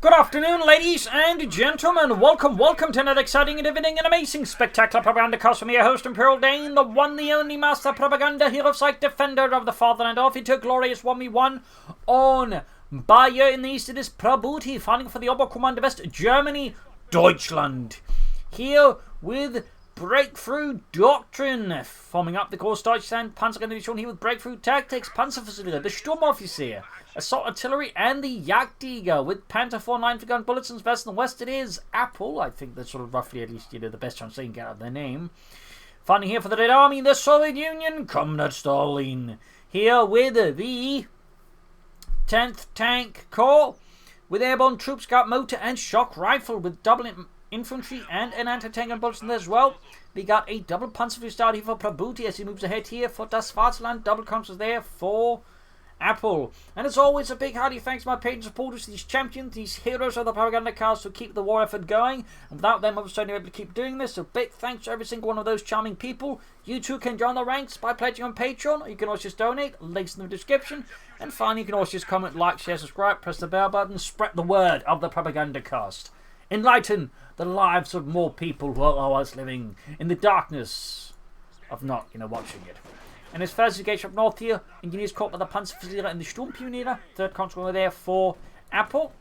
Good afternoon, ladies and gentlemen. Welcome to another exciting and riveting and amazing spectacular Propagandacast from your host, Imperial Dane, the one, the only master propaganda hero site defender of the fatherland. Off into glorious 1v1 on Bayeux in the east. It is Prabuty fighting for the Oberkommando West, Germany, Deutschland. Here with Breakthrough Doctrine, forming up the course Deutschland, Panzerdivision here with Breakthrough Tactics, Panzerfusiler, the Sturmoffizier, Assault Artillery, and the Jagdjäger with Panther 490 gun bullets and vests. In the west it is Apple. I think that's sort of roughly at least, the best chance they can get out of their name. Fighting here for the Red Army, the Soviet Union, Comrade Stalin. Here with the 10th Tank Corps, with airborne troops, scout motor, and shock rifle, with double infantry and an anti-tank gun bullets in there as well. We got a double Panzerfusil start here for Prabuty as he moves ahead here for Das Vaterland. Double consoles there for Apple. And as always, a big hearty thanks to my patrons, supporters, these champions, these heroes of the Propagandacast who keep the war effort going. And without them, I was certainly able to keep doing this. So big thanks to every single one of those charming people. You too can join the ranks by pledging on Patreon, or you can also just donate. Links in the description. And finally, you can also just comment, like, share, subscribe, press the bell button, spread the word of the Propagandacast. Enlighten the lives of more people who are otherwise living in the darkness of not, watching it. And as far as the gauge up north here, Engineers caught by the Panzerfusiler and the Sturmpionier. Third console there for Apple.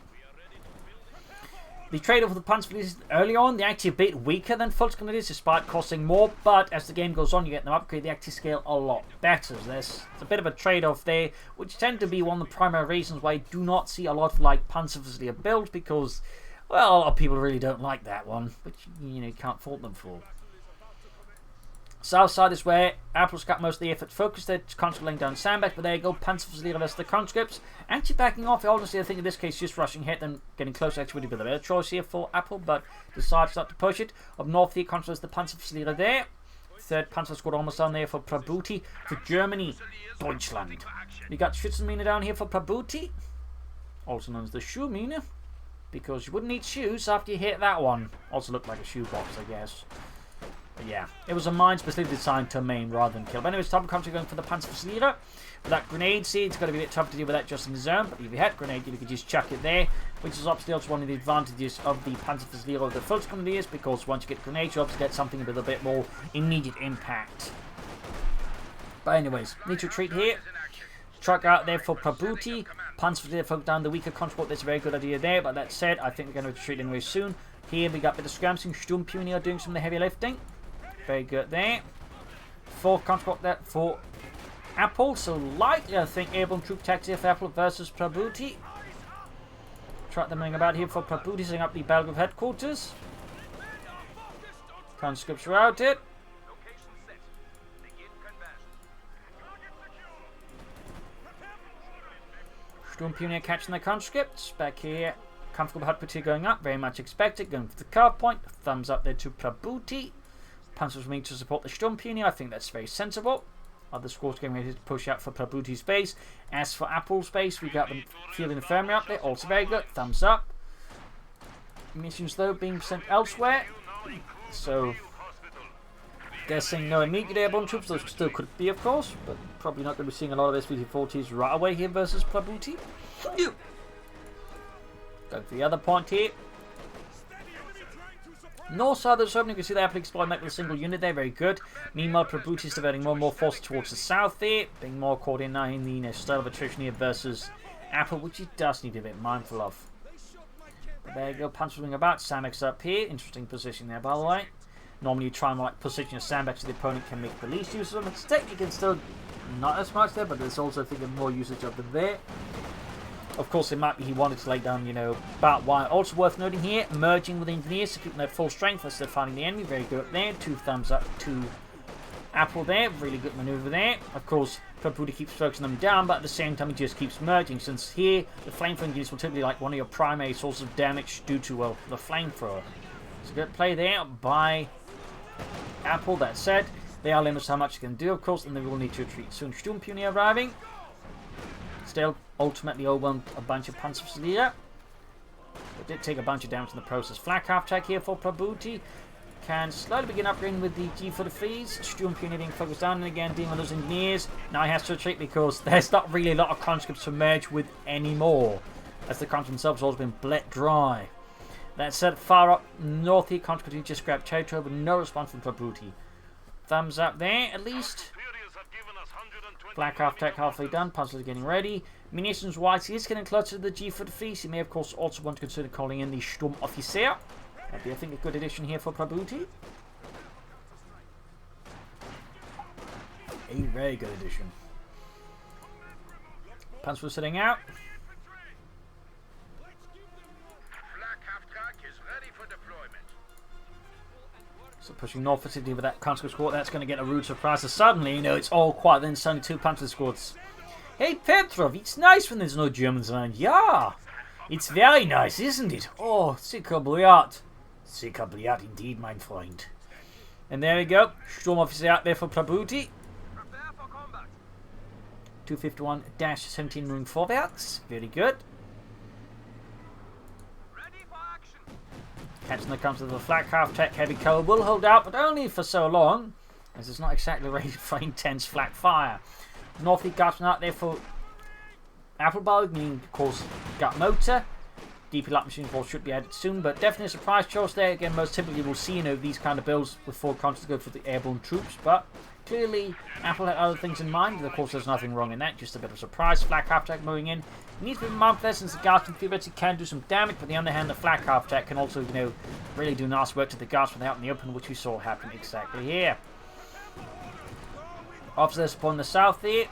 The trade-off with the Panzerfusiler early on, they're actually a bit weaker than Volksgrenadiers despite costing more, but as the game goes on, you get them upgrade, they actually scale a lot better. It's a bit of a trade-off there, which tend to be one of the primary reasons why I do not see a lot of Panzerfusiler builds, because, well, a lot of people really don't like that one, which, you can't fault them for. South side is where Apple's got most of the effort focused. They're conscripts laying down sandbags, but there you go. Panzerfusiler versus the conscripts. Actually backing off. Honestly, I think in this case, just rushing ahead and getting closer actually would be the better choice here for Apple, but decides not to push it. Up north here, conscripts the Panzerfusiler there. Third Panzer squad almost down there for Prabuty. For Germany, Deutschland. We got Schützenmine down here for Prabuty, also known as the Schuhmine, because you wouldn't need shoes after you hit that one. Also looked like a shoebox, I guess. But yeah, it was a mine specifically designed to maim rather than kill. But anyways, top country going for the Panzerfusiler. With that grenade seed, it's going to be a bit tough to deal with that just in his own. But if you had grenade, you could just chuck it there, which is obviously also one of the advantages of the Panzerfusiler over the Volksgrenadiers, because once you get grenades, you obviously get something with a bit more immediate impact. But anyways, need to retreat here. Truck out there for Prabuty. Panzerfusiler focus down the weaker transport. That's a very good idea there. But that said, I think we're going to retreat anyway soon. Here we got a bit of scramsing. Sturmpionier doing some of the heavy lifting. Very good there. Fourth transport there for Apple. So likely, I think, airborne troop taxi for Apple versus Prabuty. Truck them moving about here for Prabuty, setting up the battle group headquarters. Conscripts routed. Sturmpionier catching the conscripts. Back here, comfortable headquarters going up. Very much expected. Going for the carve point. Thumbs up there to Prabuty. Panzers remaining to support the Sturmpionier. I think that's very sensible. Other squads getting ready to push out for Prabuty's base. As for Apple's base, we got the field infirmary up there. Also very good. Thumbs up. Missions, though, being sent elsewhere. So, guessing no immediate airborne troops. Those still could be, of course. But probably not going to be seeing a lot of SVT-40s right away here versus Prabuty. Going for the other point here. North side of the zone, you can see the Apple exploring that with a single unit there, very good. Meanwhile, Prabuty is diverting more and more forces towards the south there, being more caught in now in the style of attrition here versus Apple, which he does need to be a bit mindful of. But there you go, Panzer about, sandbags up here, interesting position there by the way. Normally you try and position your sandbags so the opponent can make the least use of them. It's technically still not as much there, but there's also I think more usage of them there. Of course, it might be he wanted to lay down, about wire. Also worth noting here, merging with engineers to keep them at full strength as they're fighting the enemy. Very good up there. 2 thumbs up to Apple there. Really good maneuver there. Of course, Prabuty keeps focusing them down, but at the same time, he just keeps merging. Since here, the flamethrower engineers will typically like one of your primary sources of damage due to, well, the flamethrower. It's a good play there by Apple. That said, they are limited how much they can do, of course, and they will need to retreat soon. Sturmpionier arriving. Still ultimately overwhelmed a bunch of Panzerfusiler. But did take a bunch of damage in the process. Flak half track here for Prabuty. Can slowly begin upgrading with the G43s. Sturmpionier being focused down and again dealing with those engineers. Now he has to retreat because there's not really a lot of conscripts to merge with anymore. as the country themselves have also been bled dry. That said, far up north here, country continues to grab territory, but no response from Prabuty. Thumbs up there, at least. Black half-tech halfway done, puzzles are getting ready. Munitions-wise, he is getting closer to the G for the feast. He may, of course, also want to consider calling in the Sturmoffizier. That'd be, I think, a good addition here for Prabuty. A very good addition. Panzer sitting out. So pushing north for city with that Panzer squad, that's going to get a rude surprise. So suddenly, you know, it's all quiet. Then suddenly 2 Panzer squads. Hey Petrov, it's nice when there's no Germans around. Yeah, it's very nice, isn't it? Oh, sicher Bliat. Sicher Bliat indeed, mein Freund. And there we go. Sturmoffizier out there for Prabuty. 251-17 moving forwards. Very good. Catching the comes of the flak half-tech heavy cover will hold out, but only for so long, as it's not exactly ready for intense flak fire. Northy Guardsman out there for Applebow, meaning, of course, gut motor. DP light machine force should be added soon, but definitely a surprise choice there. Again, most typically we'll see, you know, these kind of builds before countries go for the airborne troops, but clearly Apple had other things in mind, and of course there's nothing wrong in that, just a bit of a surprise. Flak half-tech moving in. He needs to be mindful there since the Guardsman theoretically can do some damage, but on the other hand, the flak half-tech can also, you know, really do nice work to the Guardsman out in the open, which we saw happen exactly here. Officers upon the south there.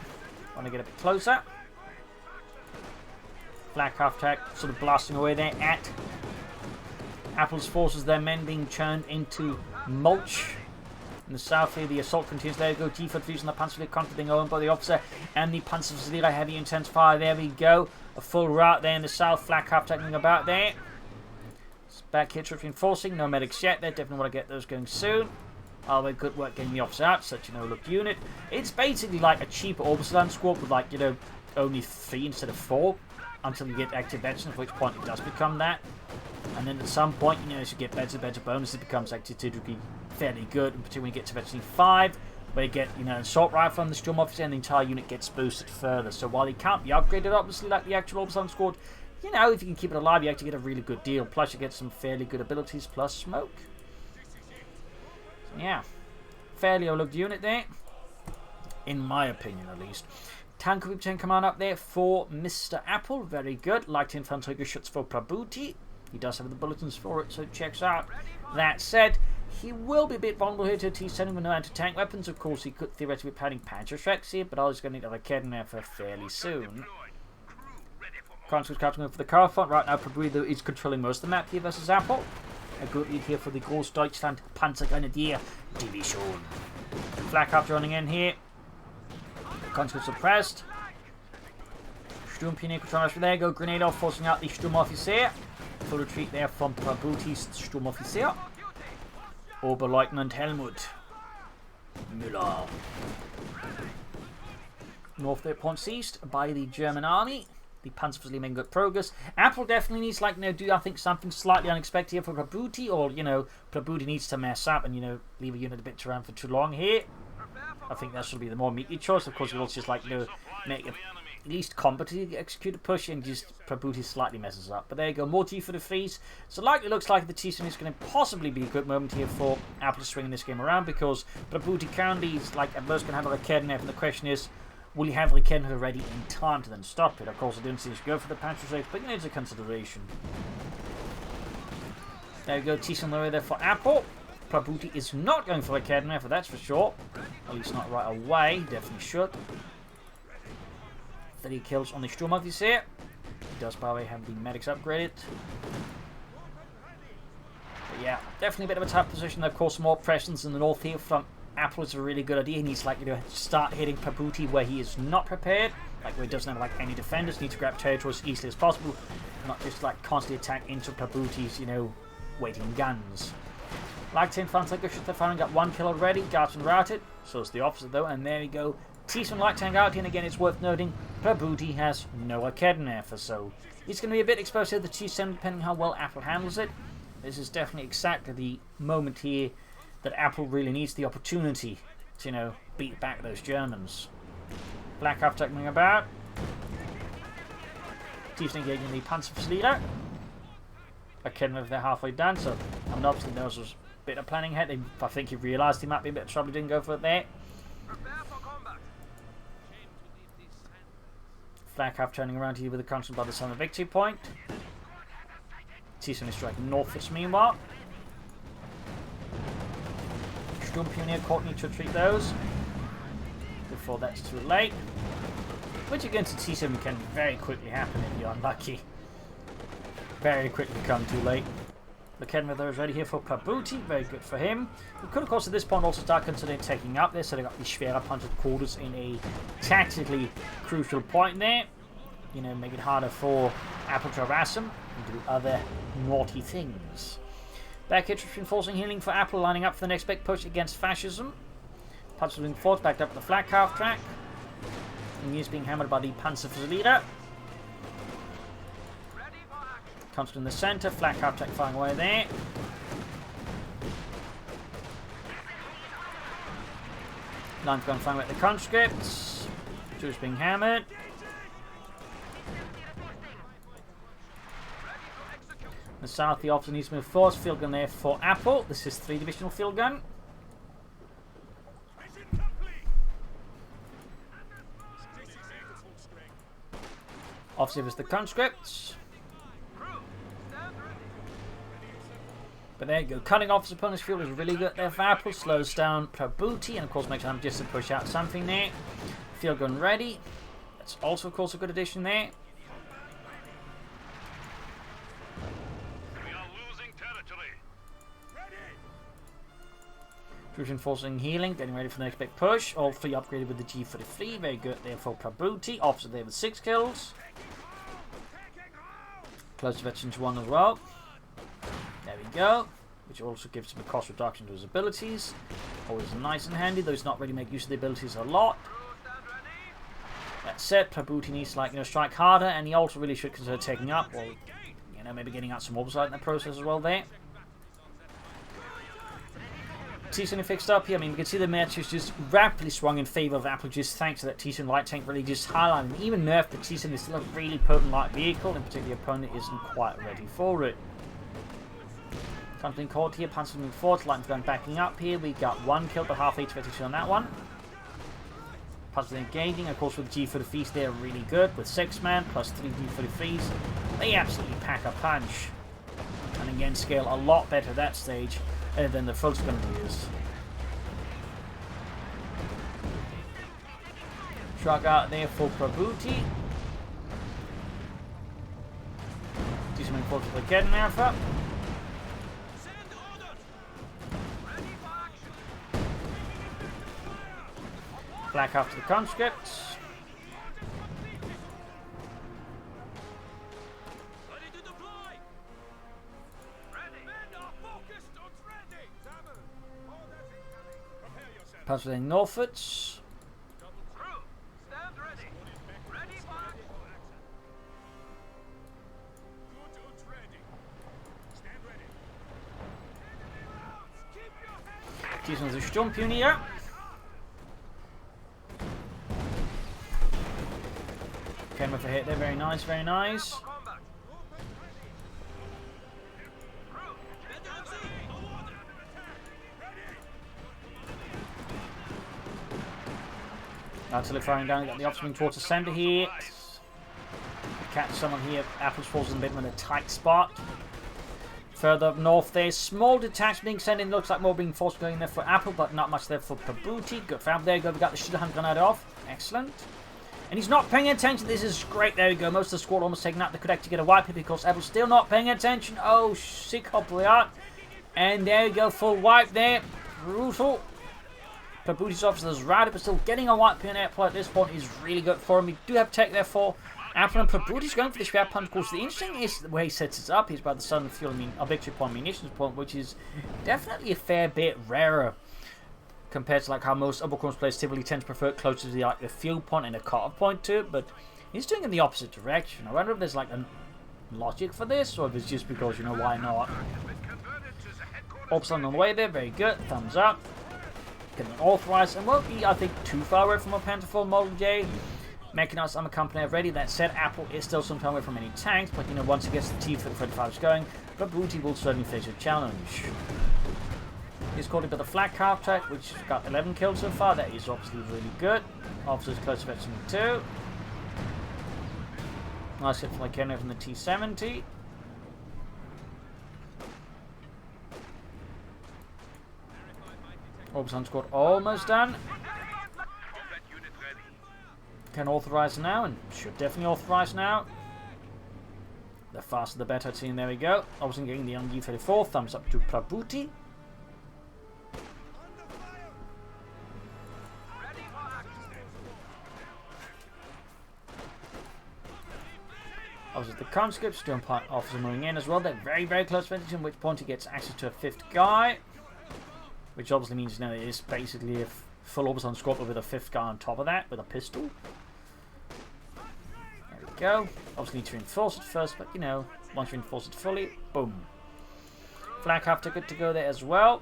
Want to get a bit closer. Flak half-tech sort of blasting away there at Apple's forces, their men being churned into mulch. In the south here, the assault continues. There we go. G4 Fuse and the Panzer Contra being owned by the officer and the Panzer heavy intense fire. There we go. A full rout there in the south. Flak half-tech about there. It's back here, troops reinforcing. No medics yet. They definitely want to get those going soon. Oh, good work getting the officer out. Such an overlooked unit. It's basically like a cheaper Oberstland squad with, like, you know, only 3 instead of 4 until you get active veterans, at which point it does become that. And then at some point, you know, as you get better bonuses, it becomes actually typically fairly good, and particularly when you get to veteran 5, where you get, you know, an assault rifle from the Sturmoffizier, and the entire unit gets boosted further. So while it can't be upgraded, obviously, like the actual Oberstland squad, you know, if you can keep it alive, you actually get a really good deal. Plus, you get some fairly good abilities, plus smoke. So, yeah. Fairly overlooked unit there, in my opinion at least. Tank Group 10 command up there for Mr. Apple, very good. Light infantry shoots for Prabuty. He does have the bulletins for it, so it checks out. That said, he will be a bit vulnerable here to a T-7 with no anti-tank weapons. Of course, he could theoretically be planning Panzerschrecks here, but I was going to need a Kedner for fairly soon. Constance catching for the car front. Right now, Prabuty is controlling most of the map here versus Apple. A good lead here for the Großdeutschland Panzergrenadier Division. Flak after running in here. Constance suppressed. Sturmpionier controlling us. There you go. Grenade off, forcing out the Sturmoffizier. Full retreat there from Prabuty's Sturmoffizier. Oberleutnant Helmut Müller. North there, points east by the German army. The Panzer making good progress. Apple definitely needs, like, you know, do I think something slightly unexpected here for Prabuty, or, you know, Prabuty needs to mess up and, you know, leave a unit a bit around for too long here. I think that should be the more meaty choice. Of course, we'll just, like, you know, make at least competently execute a push, and just Prabuty slightly messes up. But there you go, more T for the freeze. So likely looks like the T7 is going to possibly be a good moment here for Apple to swing this game around, because Prabuty currently is, like, at most going to have a Kednev, and the question is, will you have the Kednev ready in time to then stop it? Of course, I didn't see you go for the Panzerschrecks, but you know, it's a consideration. There you go, T7 lower there for Apple. Prabuty is not going for a Kednev, that's for sure. At least not right away, definitely should. 30 kills on the Sturmoffizier. He does, by the way, have the medics upgraded. But yeah, definitely a bit of a tough position. Of course, more presence in the north here from Apple is a really good idea. He needs, like, you know, start hitting Prabuty where he is not prepared, like where he doesn't have, like, any defenders. Need to grab territory as easily as possible, not just, like, constantly attack into Prabuty's, you know, waiting guns. Light infantry should have firing got 1 kill already. Guardsman routed. So it's the opposite though, and there we go. T7 light tank out, and again it's worth noting Prabuty has no Akednev, so he's going to be a bit exposed to the T7 depending how well Apple handles it. This is definitely exactly the moment here that Apple really needs the opportunity to, you know, beat back those Germans. Black half-tech moving about. Teason engaging the Panzerflieger. Again, if they're halfway done, so I mean, obviously there was a bit of planning ahead. I think he realised he might be a bit of trouble, didn't go for it there. Flak turning around here with a constant by the sun of victory point. Teason is striking northwards meanwhile. Sturmpioneer caught need to retreat those before that's too late. Which against T7 can very quickly happen if you're unlucky. Very quickly come too late. The Kenrither is ready here for Prabuty, very good for him. We could of course at this point also start considering taking up there, setting up the Schwere Panzer quarters in a tactically crucial point there. You know, make it harder for Apple to harass him and do other naughty things. Back here, reinforcing healing for Apple, lining up for the next big push against fascism. Panzer force backed up to the flat half track. And he is being hammered by the Panzerflieger. Comes in the centre, flat half track firing away there. Line's going fine with the conscripts. Two's being hammered. The south, the officer needs to move forward. Field gun there for Apple. This is 3 divisional field gun. Officer is the conscripts. But there you go. Cutting off his opponent's field is really good there for Apple. Slows down Prabuty and of course makes time just to push out something there. Field gun ready. That's also of course a good addition there. We are losing territory. Troops enforcing healing, getting ready for the next big push. All 3 upgraded with the G33. Very good there for Prabuty. Officer there with 6 kills. Close to veterans 1 as well. There we go. Which also gives him a cost reduction to his abilities. Always nice and handy, though he's not really make use of the abilities a lot. That said, Prabuty needs to, like, you know, strike harder, and he also really should consider taking up, or, you know, maybe getting out some oversight in the process as well there. T-Sun fixed up here. I mean, we can see the match is just rapidly swung in favour of Apple just thanks to that T-Sun light tank really just highlighting. Even nerfed, the T-Sun is still a really potent light vehicle, in particular the opponent isn't quite ready for it. Something caught here, Panzer moving forward, Lightning's going backing up here. We got 1 kill, but half HP on that one. Panzer engaging, of course with G33s they're really good, with 6 man plus 3 G33s. They absolutely pack a punch. And again, scale a lot better at that stage than the full gun is. Shrug out there for Prabuty. Do something forward for the Kedden Alpha. Black after the conscripts. Passing northwards. Diesem ist Sturmpionier. Came with a hit there, very nice, very nice. Artillery firing down, got the offspring towards the centre here. Catch someone here, Apple's falls in a bit of a tight spot. Further up north there, small detachment being sent in, looks like more being forced going there for Apple, but not much there for Prabuty. Good found, there you go, we got the Shooter grenade off, excellent. And he's not paying attention, this is great, there we go, most of the squad almost taken out, they could actually get a wipe here because Apple's still not paying attention. Oh, sick Hoplayat. And there you go, full wipe there, brutal. Prabuty's officers routed, but still getting a wipe here in airplay at this point is really good for him. We do have tech there for Apple, and Prabuty's going for the Schwer punch. Of course, the interesting is the way he sets it up. He's by the Sun of Fuel, a victory point, munitions point, which is definitely a fair bit rarer compared to like how most upper corners players typically tend to prefer it closer to the fuel point and a cut-off point to it. But he's doing it in the opposite direction. I wonder if there's like a logic for this, or if it's just because, you know, why not? Ops on the way there, very good. Thumbs up. Getting authorized, and won't be, I think, too far away from a Panther 4 Model J. Mechanized armor company ready. That said, Apple is still some time away from any tanks, but once it gets the T-35s going, Prabuty will certainly face a challenge. He's caught it with a flat calf track, which has got 11 kills so far. That is obviously really good. Officers close to veteran 2. Nice hit from Kenner from the T-70. Orbison squad almost done. Can authorize now, and should definitely authorize now. The faster the better team, there we go. Orbison getting the MG-34, thumbs up to Prabuty. Obviously the conscripts, Stone Part officer moving in as well. They're very, very close to at which point he gets access to a 5th guy. Which obviously means now it is basically a full Orbison squad with a 5th guy on top of that with a pistol. There we go. Obviously need to reinforce it first, but once you reinforce it fully, boom. Flak after good to go there as well.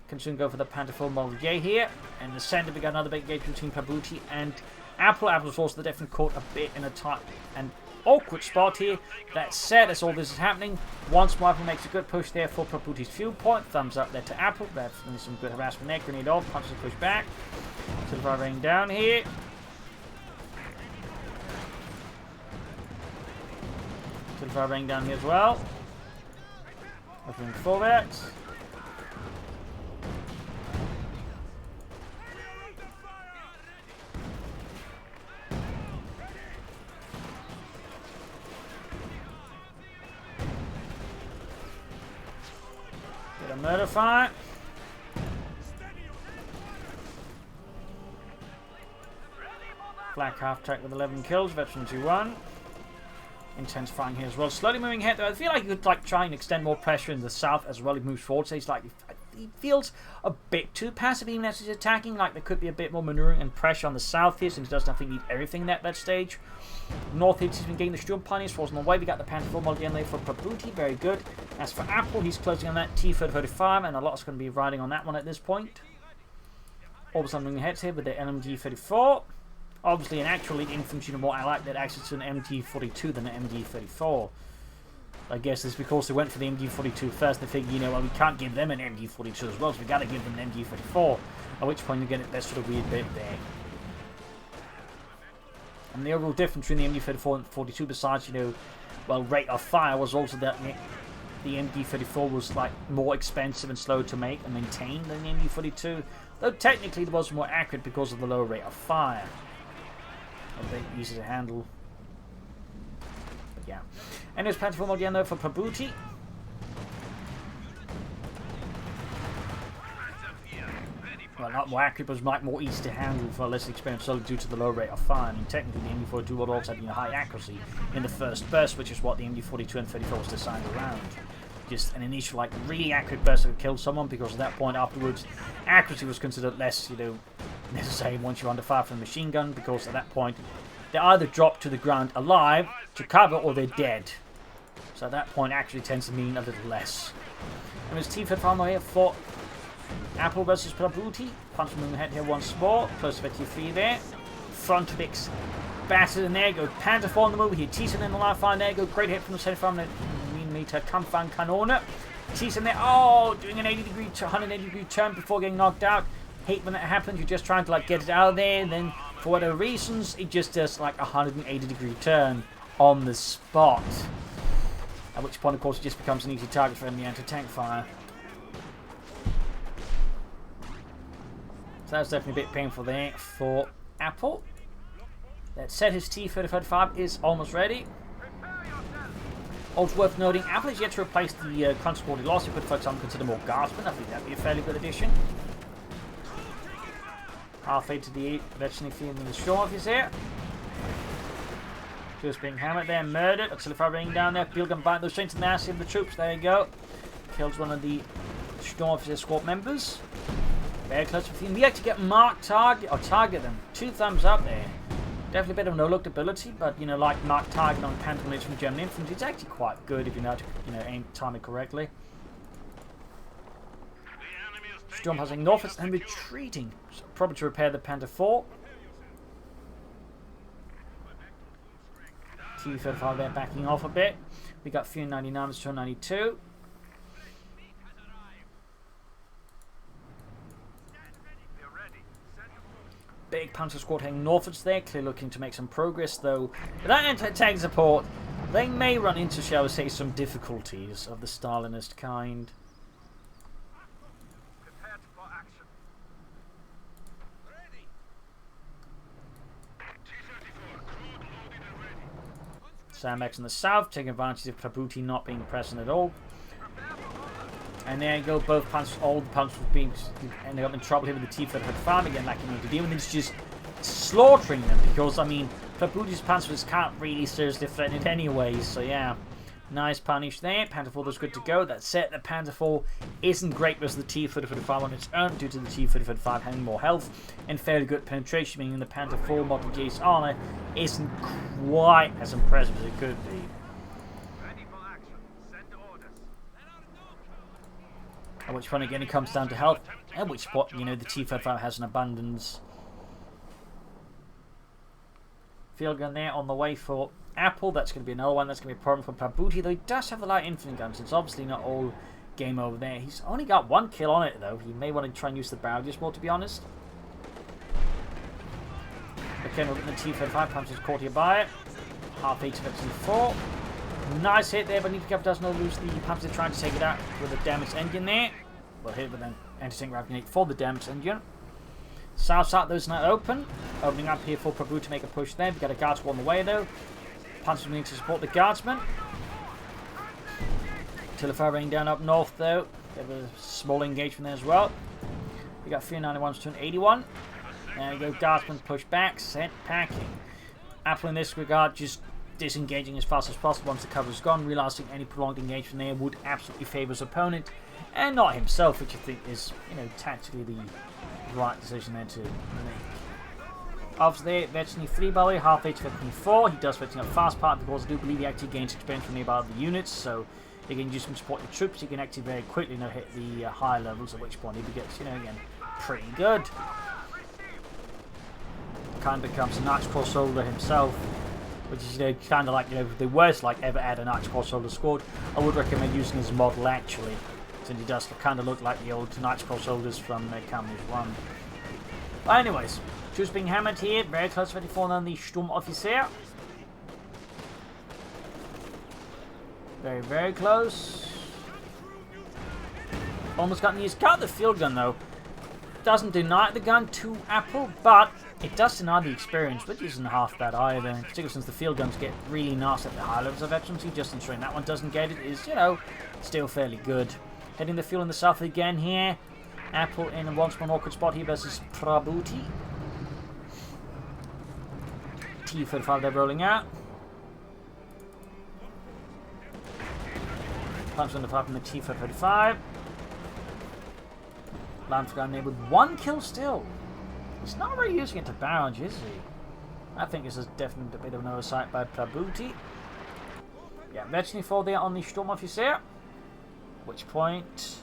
Can soon go for the Panther 4 Model J here. And in the center we got another big engagement between Prabuty and Apple. Apple's also definitely caught a bit in a tight and awkward spot here. That said, as all this is happening, once Apple makes a good push there for Prabuty's fuel point. Thumbs up there to Apple. That's some good harassment there. Grenade off, punches push back. Silver raining down here. Silver raining down here as well. Opening forward. Murder fight. Black half track with 11 kills, veteran 2-1. Intense fighting here as well. Slowly moving ahead though. I feel like he could try and extend more pressure in the south as well. He moves forward, so he feels a bit too passive even as he's attacking. Like there could be a bit more maneuvering and pressure on the south here, since he doesn't think he needs everything at that stage. North he's been getting the Sturm Pioneers, falls on the way. We got the Panther 4 Model there for Prabuty, very good. As for Apple, he's closing on that T-35, and a lot's going to be riding on that one at this point. Orbison moving ahead here with the LMG-34. Obviously, an actual infantry more I like that access to an MG-42 than an MG-34. I guess it's because they went for the MG-42 first. They figured, well, we can't give them an MG-42 as well, so we got to give them an MG-34. At which point you get that sort of weird bit there. And the overall difference between the MG-34 and 42, besides, well, rate of fire, was also that the MG-34 was more expensive and slow to make and maintain than the MG-42. Though technically it was more accurate because of the lower rate of fire. A bit easier to handle. But yeah. And there's Panther 4 again though for Prabuty. Well, not more accurate, but more easy to handle for a less experienced soldier due to the low rate of fire. I mean, technically the MG-42 would also have high accuracy in the first burst, which is what the MG-42 and 34 was designed around. Just an initial, really accurate burst that would kill someone, because at that point afterwards, accuracy was considered less, necessary once you're under fire from a machine gun, because at that point, they either drop to the ground alive to cover, or they're dead. So at that point, actually tends to mean a little less. And there's T-35 here for Apple versus Prabuty. Punch from the head here once more. Close to T3 there. Front fix. Battered in there. Go Panther 4 on the move here. Thiessen in the live fire there. Go great hit from the 75mm Kampfwang Kanone. Thiessen there. Oh, doing an 180 degree turn before getting knocked out. Hate when that happens. You're just trying to get it out of there. And then for whatever reasons, it just does a 180 degree turn on the spot. At which point, of course, it just becomes an easy target for enemy anti-tank fire. So that's definitely a bit painful there for Apple. That said, his T-35 is almost ready. Also worth noting, Apple is yet to replace the conscript he lost. He could, for example, consider more guardsmen. I think that would be a fairly good addition. Halfway to the veteran field in the shore office here. Just being hammered there, murdered. Auxiliary ringing down there. Field gun bite those straight to the nasty of the troops. There you go. Kills one of the Storm Officer squad members. Very close to the we actually get marked target or target them. 2 thumbs up there. Definitely a bit of no-look ability, but like marked target on Panther from German infantry, it's actually quite good if you know how to aim time it correctly. Storm passing north and retreating, so probably to repair the Panther 4. T-35 there backing off a bit. We got few 99s to 92. Big Panzer squad heading northwards there, clearly looking to make some progress, though without anti-tank support, they may run into, shall we say, some difficulties of the Stalinist kind. Sandbags in the south, taking advantage of Prabuty not being present at all. And there you go, both panzers, all the panzers being ending up in trouble here with the T-35 again, like you need to deal with. It's just slaughtering them because, I mean, Prabuty's panzers can't really seriously threaten it anyway. So yeah, nice punish there. Panther 4 was good to go. That said, the Panther 4 isn't great versus the T-35 on its own due to the T-35 having more health and fairly good penetration, meaning the Panther 4 Model J's armor isn't quite as impressive as it could be. At which point again it comes down to health, at which point, you know, the T-35 has an abundance. Field gun there on the way for Apple. That's going to be another one that's going to be a problem for Prabuty, though he does have the light infantry guns. It's obviously not all game over there. He's only got 1 kill on it, though. He may want to try and use the barrages more, to be honest. Okay, we're getting the T-35. Panzer's caught here by it. Half 8 to 4. Nice hit there, but Nipikov does not lose the Panzer trying to take it out with a damaged engine there. Well hit with an anti-tank grenade for the damaged engine. South side, those not open. Opening up here for Prabuty to make a push there. We've got a guard squad on the way though. Panzer need to support the guardsmen. Telephone raining down up north though. Bit of a small engagement there as well. We got 391s to an 81. There we go, guardsmen push back, sent packing. Apple in this regard just disengaging as fast as possible once the cover is gone, realizing any prolonged engagement there would absolutely favour his opponent and not himself, which I think is, you know, tactically the right decision there to make. Obviously, Vetchny 3 by the way, half 8 to 4. He does Vetchny up fast part because I do believe he actually gains experience from nearby the units, so you can use him to support your troops. You can actually very quickly, you know, hit the higher levels, at which point he gets, you know, again, pretty good. Kind of becomes a Knights Cross soldier himself, which is, you know, kind of like, you know, the worst like ever add a Knights Cross soldier squad. I would recommend using his model actually, since he does kind of look like the old Knights Cross soldiers from Camus 1. But anyways, troops being hammered here, very close to 24 on the Sturmoffizier. Very, very close. Almost got his got the field gun though. Doesn't deny the gun to Apple, but it does deny the experience, which isn't half bad either, particularly since the field guns get really nasty at the high levels of efficiency. Just ensuring that one doesn't get it is, you know, still fairly good. Heading the field in the south again here. Apple in a once more awkward spot here versus Prabuty. T-35 they're rolling out. Punch on the 5 from the T-35. Lance gun there with 1 kill still. He's not really using it to barrage, is he? I think this is definitely a bit of an oversight by Prabuty. Yeah, Vetchny 4 there on the Sturmoffizier. Which point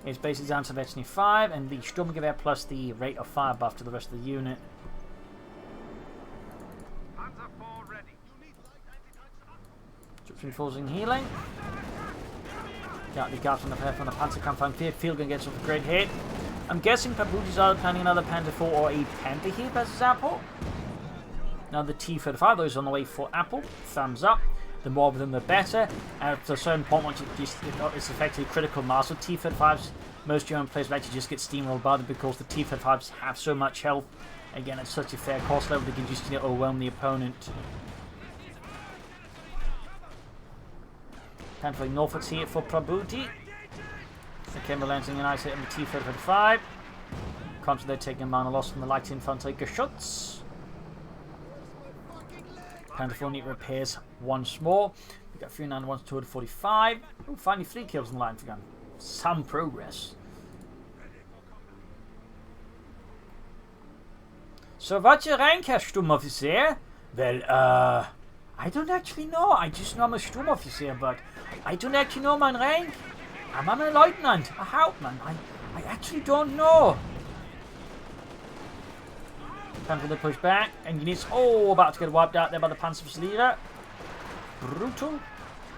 is basically down to Vetchny 5 and the Sturmgewehr plus the rate of fire buff to the rest of the unit. Troops reinforcing healing. Got the guards on the pair from the Panzer Kampfwagen 4. Field gun gets off a great hit. I'm guessing Prabuty's either planning another Panther 4 or a Panther here versus Apple. Now the T-35 though is on the way for Apple. Thumbs up. The more of them the better. And at a certain point once it's effectively critical mass with T-35s, most German players will actually just get steamrolled by them because the T-35s have so much health. Again, at such a fair cost level they can just, you know, overwhelm the opponent. Panther northwards here for Prabuty. The Kimber landing a nice hit on the T-35. Contra they're taking a minor loss from the light infantry Geschütz. Panther 4 neat repairs once more. We've got 391 to 245. Ooh, finally 3 kills on the light infantry gun. Some progress. So what's your rank, Herr Sturmoffizier? Well, I don't actually know. I just know I'm a Sturmoffizier, but I don't actually know my rank. I'm a Lieutenant, a Hauptmann. I actually don't know. Time for the push back, and units about to get wiped out there by the Panzerfusilier. brutal.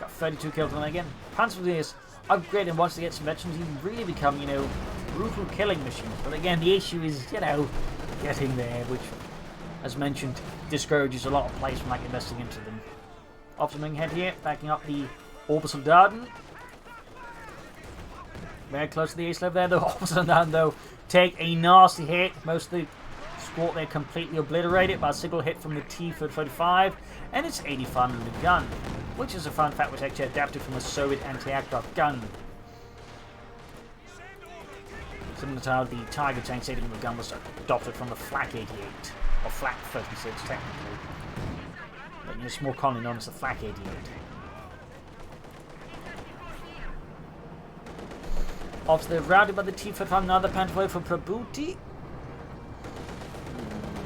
Got 32 kills on it again. Panzer is upgraded once they get some veterans. You really become, you know, brutal killing machines. But again, the issue is, you know, getting there, which, as mentioned, discourages a lot of players from like investing into them. Officer moving ahead here, backing up the Orbital Darden. Very close to the ace level there. The Orbital Darden, though, take a nasty hit. Most of the squad there completely obliterated by a single hit from the T-35, and it's 85 in the gun, which is a fun fact, was actually adapted from a Soviet anti-aircraft gun. Similar to how the Tiger tank 80mm gun was adopted from the Flak 88, or Flak 36 technically. But it's more commonly known as the Flak 88. After they're routed by the T-35, another Panther for Prabuty.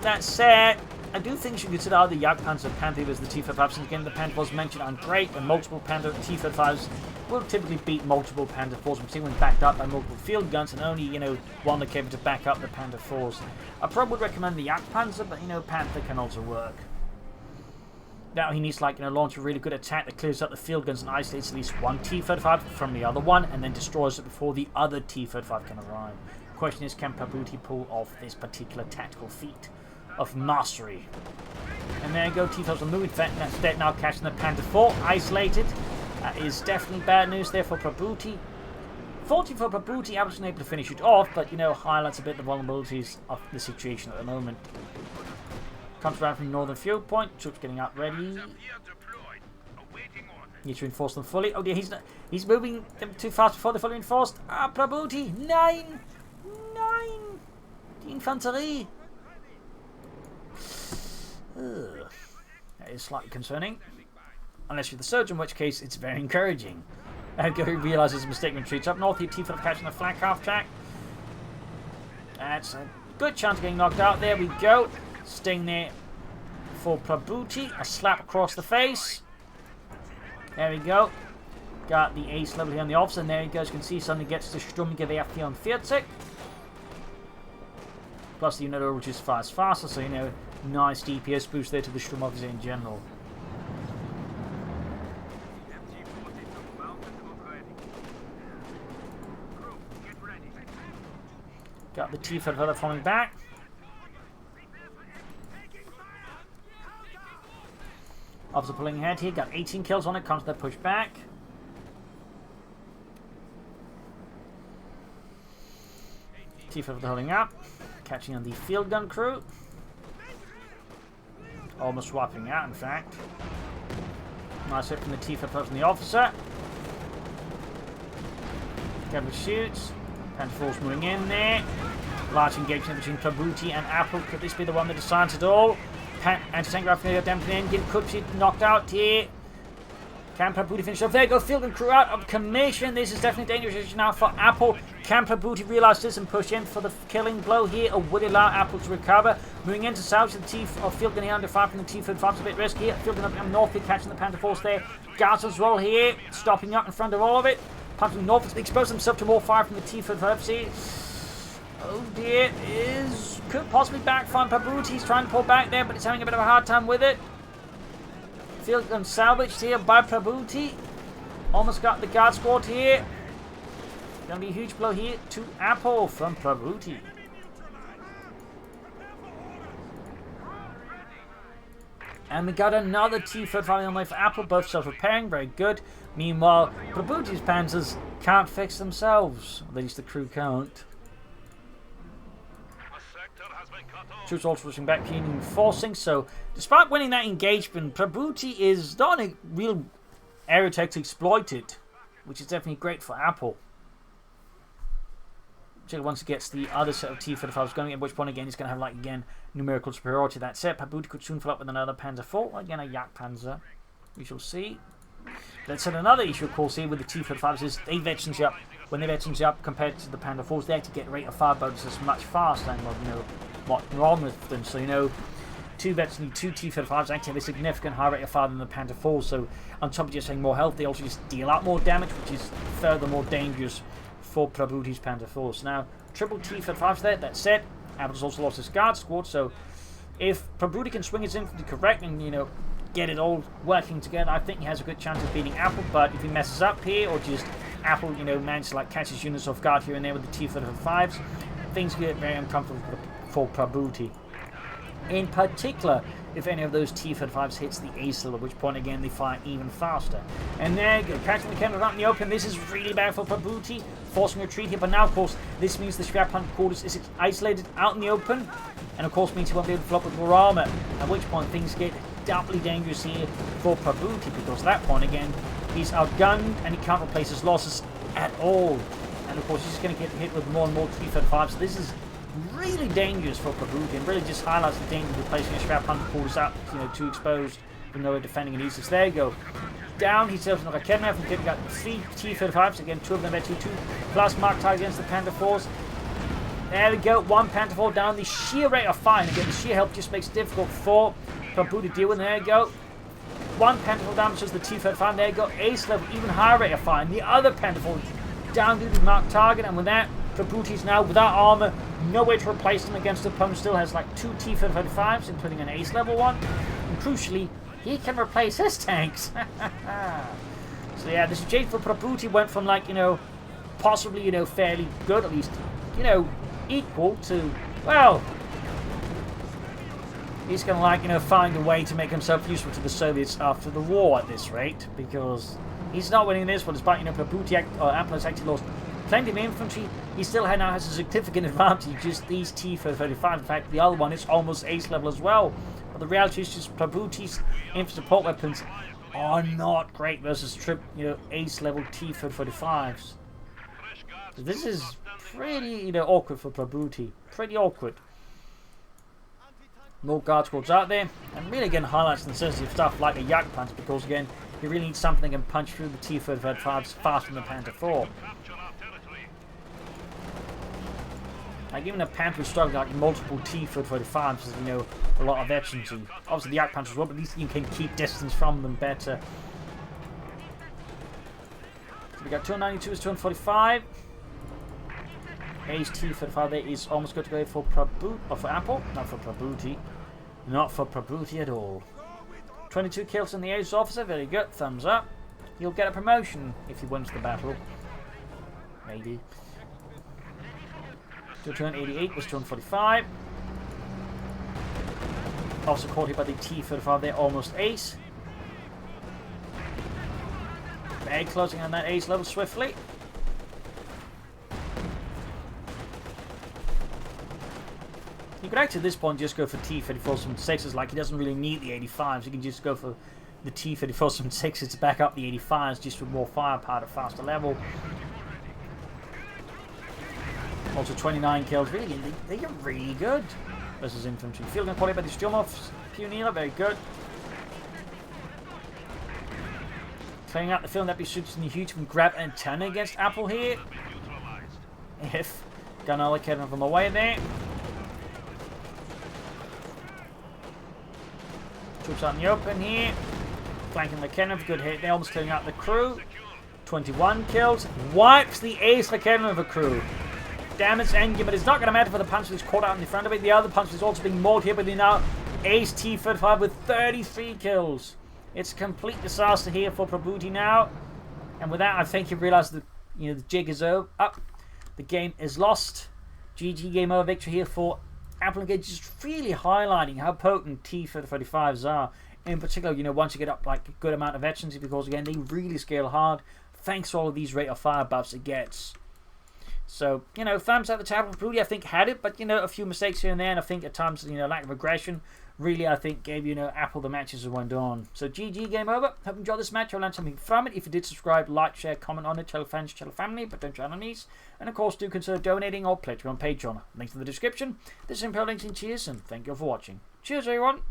That said, I do think you should consider other Jagdpanzer Panther as the T-35, since again the Panther was mentioned on great, and multiple Panther T-35s will typically beat multiple Panther 4s, particularly when backed up by multiple field guns, and only, you know, one that came to back up the Panther 4s. I probably would recommend the Jagdpanzer, but, you know, Panther can also work. Now he needs to, like, you know, launch a really good attack that clears up the field guns and isolates at least one T-35 from the other one, and then destroys it before the other T-35 can arrive. The question is, can Prabuty pull off this particular tactical feat of mastery? And there you go, T-35s are moving. That's dead now, catching the Panther 4, isolated. That is definitely bad news there for Prabuty. Fortunately for Prabuty, I wasn't able to finish it off, but, you know, highlights a bit the vulnerabilities of the situation at the moment. Comes around from northern field point. Troops getting up ready. Need to reinforce them fully. Oh dear, he's moving them too fast before they're fully reinforced. Ah, Prabuty! Nein! Nein! Die Infanterie! Ugh. That is slightly concerning. Unless you're the surgeon, in which case it's very encouraging. He realises his mistake and retreats up north. He T-5 catching the flank half track. That's a good chance of getting knocked out. There we go. Sting there for Prabuty. A slap across the face. There we go. Got the ace level here on the officer. And there he goes. You can see suddenly gets to Sturmgewehr 44. Plus the unit which is fast faster. So, you know, nice DPS boost there to the Sturmofficer in general. Got the T-35 falling back. Officer pulling ahead here, got 18 kills on it, comes to that push back. T-35 holding up, catching on the field gun crew. Almost swapping out, in fact. Nice hit from the T-35 from the officer. Cavalry shoots. Panther 4's moving in there. Large engagement between Prabuty and Apple. Could this be the one that decides it all? Anti-tank rifle damping in. Get Kutsi knocked out here. Can Prabuty finish off? There you go. Field and crew out of commission. This is definitely dangerous now for Apple. Can Prabuty realize this and push in for the killing blow here? Or would it allow Apple to recover? Moving into south to the field gun here under fire from the T-35. It's a bit risky. Field gun up north here, catching the Panther Force there. Guards as well here. Stopping up in front of all of it. Punching north to expose himself to more fire from the T-35. See? Oh dear, could possibly backfire. Prabuty's trying to pull back there, but he's having a bit of a hard time with it. Field gun salvaged here by Prabuty. Almost got the guard squad here. Gonna be a huge blow here to Apple from Prabuty. And we got another T-35 on the way for Apple, both self-repairing, very good. Meanwhile, Prabuty's panzers can't fix themselves. At least the crew can't. Troops also pushing back, reinforcing. So, despite winning that engagement, Prabuty is not a real area tech to exploit it, which is definitely great for Apple. Once it gets the other set of T-35s going, at which point again he's going to have, like, again, numerical superiority. That said, Prabuty could soon fill up with another Panzer 4, again a Jagdpanzer. We shall see. Let's set another issue, of course, here with the T-35s is they veterans you up. When they veterans you up compared to the Panther 4s, they actually get rate of fire bonuses much faster than what, you know, what wrong with them. So, you know, two T-35s actually have a significant higher rate of fire than the Panther 4s. So, on top of just having more health, they also just deal out more damage, which is further more dangerous for Prabuty's Panther 4s. Now, triple T-35s there. That said, Apple's also lost his guard squad. So, if Prabuty can swing his infantry correct and, you know, get it all working together, I think he has a good chance of beating Apple. But if he messes up here, or just Apple, manages to like catch his units off guard here and there with the T-35s, things get very uncomfortable for Prabuty. In particular, if any of those T-35s hits the ace level, at which point again they fire even faster. And there you go, catching the cannon out in the open. This is really bad for Prabuty, forcing a retreat here. But now, of course, this means the Schwerpunkt quarters is isolated out in the open, and of course means he won't be able to flop with more armor. At which point things get doubly dangerous here for Prabuty, because at that point again he's outgunned and he can't replace his losses at all. And of course he's just going to get hit with more and more T-35. So this is really dangerous for Prabuty, and really just highlights the danger of placing a Schwerpunkt quarters up, too exposed, even though we're defending an east. There you go. Down, he sells another Raketner from getting got 3 T-35s, again 2 of them at 2-2, plus mark target against the Panther 4s. There we go, 1 Panther 4 down. The sheer rate of fire, and again the sheer help just makes it difficult for Prabuty to deal with. There you go. 1 Panther 4 damages the T-35, there you go, ace level, even higher rate of fire, and the other Panther 4 down due to mark target, and with that, Prabuty's now without armor, no way to replace them against the opponent. Still has like 2 T-35s, including an ace level one. And crucially, he can replace his tanks. So yeah, this Jade for Prabuty went from like, possibly, fairly good, at least, equal to, well, he's gonna like, find a way to make himself useful to the Soviets after the war at this rate, because he's not winning this one, despite, Prabuty, Apple has actually lost plenty of infantry. He still now has a significant advantage, just these T-35. In fact, the other one is almost ace level as well. But the reality is just Prabuty's infantry support weapons are not great versus ace level T-35s. So this is pretty, awkward for Prabuty. Pretty awkward. More guard squads out there, and really again highlights the necessity of stuff like a Yak punch, because again, you really need something that can punch through the T-35s faster than the Panther 4. Like even a Panther is struggling like multiple T-35s, as a lot of efficiency. Obviously the Yak punch as well, but at least you can keep distance from them better. So we got 292 is 245. Ace T-35 there is almost good to go for Prabuty, or for Apple, not for Prabuty. Not for Prabuty at all. 22 kills in the ace officer, very good, thumbs up. He'll get a promotion if he wins the battle. Maybe. 288 was 245. Also caught here by the T-35 there, almost ace. Very closing on that ace level swiftly. You could actually at this point just go for T-34-76s, like he doesn't really need the 85s. You can just go for the T-34-76s to back up the 85s just with more firepower at a faster level. Also 29 kills, really, they are really good versus infantry. Field and quality by the Sturmov's Pioneer, very good. Clearing out the field that be shoots in the huge from grab and turn against Apple here. If gun allocated from away there. Troops out in the open here. Flanking Lekhenov, good hit there, almost clearing out the crew. 21 kills, wipes the ace Lekhenov crew. Damage engine, but it's not going to matter for the punch that's caught out in the front of it. The other punch is also being mauled here, but now ace T-35 with 33 kills. It's a complete disaster here for Prabuty now. And with that, I think you realise that the jig is up. The game is lost. GG, game over, victory here for Apple Engage, just really highlighting how potent T-35s are. In particular, once you get up like a good amount of efficiency, because again, they really scale hard thanks to all of these rate of fire buffs it gets. So, thumbs up the tab. Prabuty, I think, had it, but, a few mistakes here and there, and I think at times, lack of aggression really, I think, gave, Apple the matches that went on. So, GG, game over. Hope you enjoyed this match. I'll learn something from it. If you did, subscribe, like, share, comment on it. Tell friends, tell family, but don't tell enemies. And, of course, do consider donating or pledging on Patreon. Links in the description. This is Imperial Links, and cheers, and thank you all for watching. Cheers, everyone.